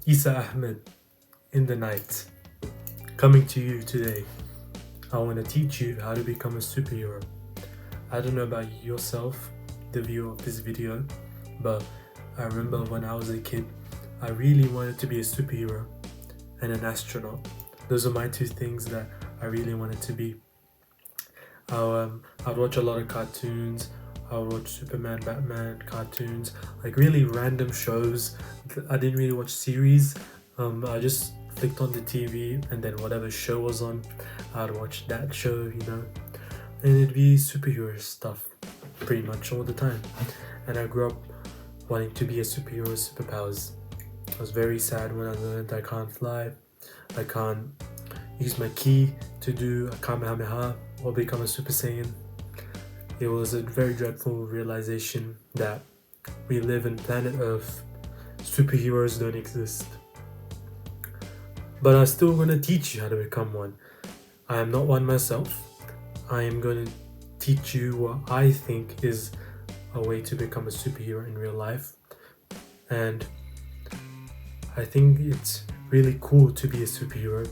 Isa Ahmed in the night, coming to you today. I want to teach you how to become a superhero. I don't know about yourself, the viewer of this video, but I remember when I was a kid, I really wanted to be a superhero and an astronaut. Those are my two things that I really wanted to be. I'd watch a lot of cartoons. I would watch Superman, Batman cartoons, like really random shows. I didn't really watch series. I just flicked on the TV and then whatever show was on, I'd watch that show, and it'd be superhero stuff pretty much all the time. And I grew up wanting to be a superhero with superpowers. I was very sad when I learned I can't fly, I can't use my ki to do a Kamehameha or become a Super Saiyan. It was a very dreadful realization that we live in planet Earth. Superheroes don't exist. But I'm still gonna teach you how to become one. I am not one myself. I am gonna teach you what I think is a way to become a superhero in real life. And I think it's really cool to be a superhero,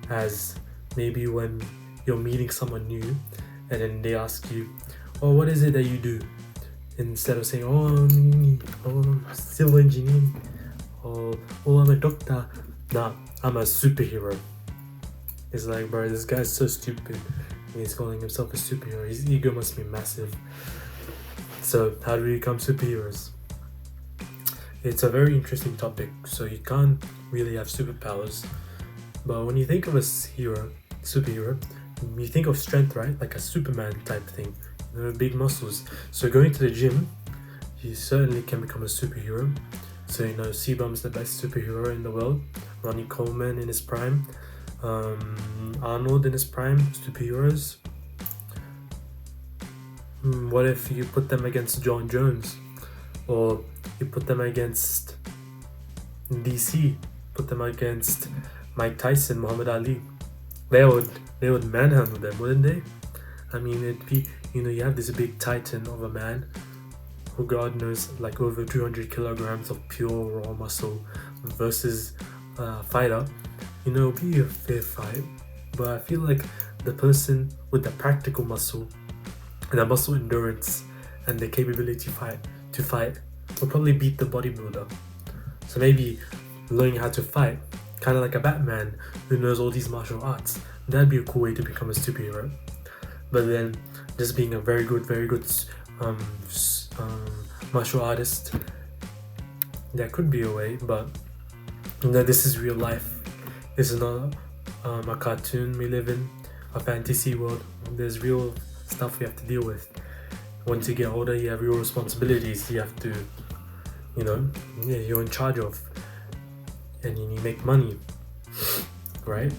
as maybe when you're meeting someone new and then they ask you, oh, what is it that you do? Instead of saying, I'm a civil engineer, or I'm a doctor. Nah, I'm a superhero. It's like, bro, this guy's so stupid. He's calling himself a superhero. His ego must be massive. So, how do we become superheroes? It's a very interesting topic. So, you can't really have superpowers. But when you think of a superhero, you think of strength, right? Like a Superman type thing. Big muscles. So going to the gym, you certainly can become a superhero. So Sebum's the best superhero in the world. Ronnie Coleman in his prime, Arnold in his prime, superheroes. What if you put them against John Jones, or you put them against DC, put them against Mike Tyson, Muhammad Ali? They would manhandle them, wouldn't they? I mean, it'd be, you have this big titan of a man who God knows like over 200 kilograms of pure raw muscle versus a fighter. It'll be a fair fight, but I feel like the person with the practical muscle and the muscle endurance and the capability to fight will probably beat the bodybuilder. So maybe learning how to fight, kind of like a Batman who knows all these martial arts, that'd be a cool way to become a superhero. But then just being a very good martial artist, that could be a way. But this is real life. This is not a cartoon we live in, a fantasy world. There's real stuff we have to deal with. Once you get older, you have real responsibilities you have to, you're in charge of, and you make money, right?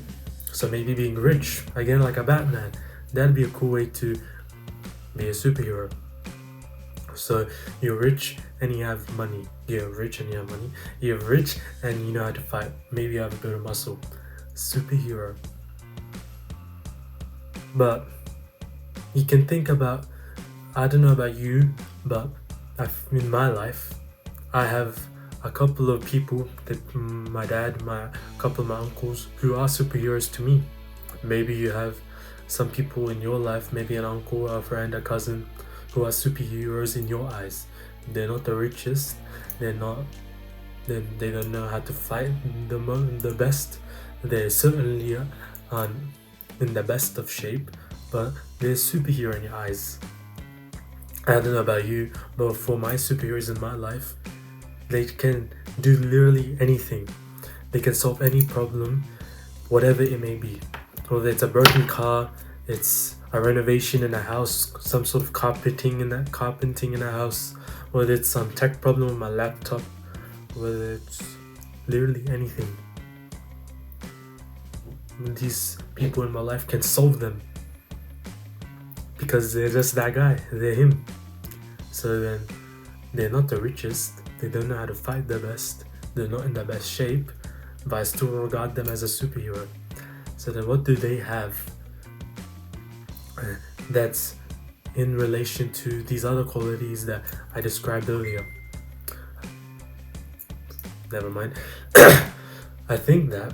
So maybe being rich, again like a Batman, that'd be a cool way to be a superhero. So you're rich and you have money. You're rich and you have money. You're rich and you know how to fight. Maybe you have a bit of muscle. Superhero. But you can think about, I don't know about you, but in my life, I have a couple of people, that my dad, a couple of my uncles, who are superheroes to me. Maybe you have some people in your life, maybe an uncle, a friend, a cousin, who are superheroes in your eyes. They're not the richest, they don't know how to fight the best. They're certainly in the best of shape, but they're superhero in your eyes. I don't know about you, but for my superheroes in my life, they can do literally anything. They can solve any problem, whatever it may be. Whether it's a broken car, it's a renovation in a house, some sort of carpeting in a house, whether it's some tech problem with my laptop, whether it's literally anything. These people in my life can solve them because they're just that guy, they're him. So then they're not the richest, they don't know how to fight the best, they're not in the best shape, but I still regard them as a superhero. So then what do they have that's in relation to these other qualities that I described earlier? Never mind. I think that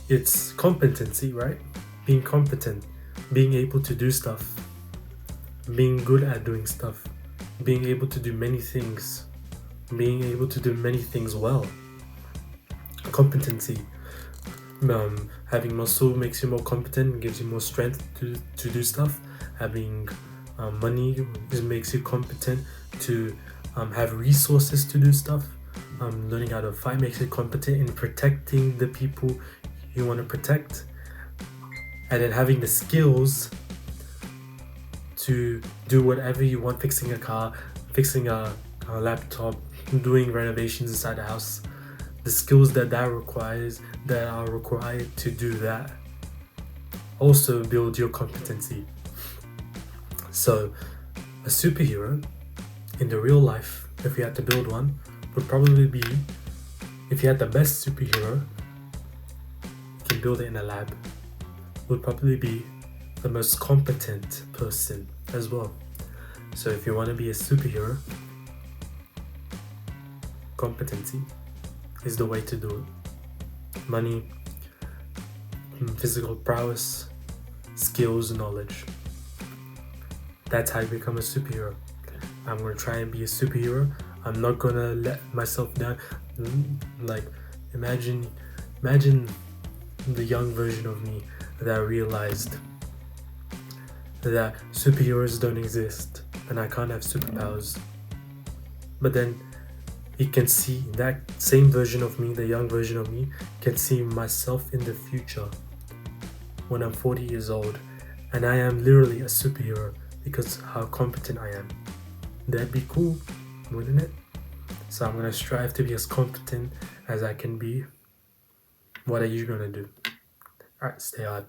it's competency, right? Being competent, being able to do stuff, being good at doing stuff, being able to do many things, being able to do many things well. Competency. Having muscle makes you more competent, gives you more strength to do stuff. Having money makes you competent to have resources to do stuff. Learning how to fight makes you competent in protecting the people you want to protect. And then having the skills to do whatever you want, fixing a car, fixing a laptop, doing renovations inside the house. The skills that requires, that are required to do that, also build your competency. So a superhero in the real life, if you had to build one, would probably be, if you had the best superhero, you can build it in a lab, would probably be the most competent person as well. So if you want to be a superhero, competency is the way to do it. Money, physical prowess, skills, knowledge. That's how you become a superhero. I'm gonna try and be a superhero. I'm not gonna let myself down. Like, imagine the young version of me that realized that superheroes don't exist and I can't have superpowers. But then you can see that same version of me, the young version of me, can see myself in the future when I'm 40 years old and I am literally a superhero because how competent I am. That'd be cool, wouldn't it? So I'm gonna strive to be as competent as I can be. What are you gonna do? Alright, stay hard.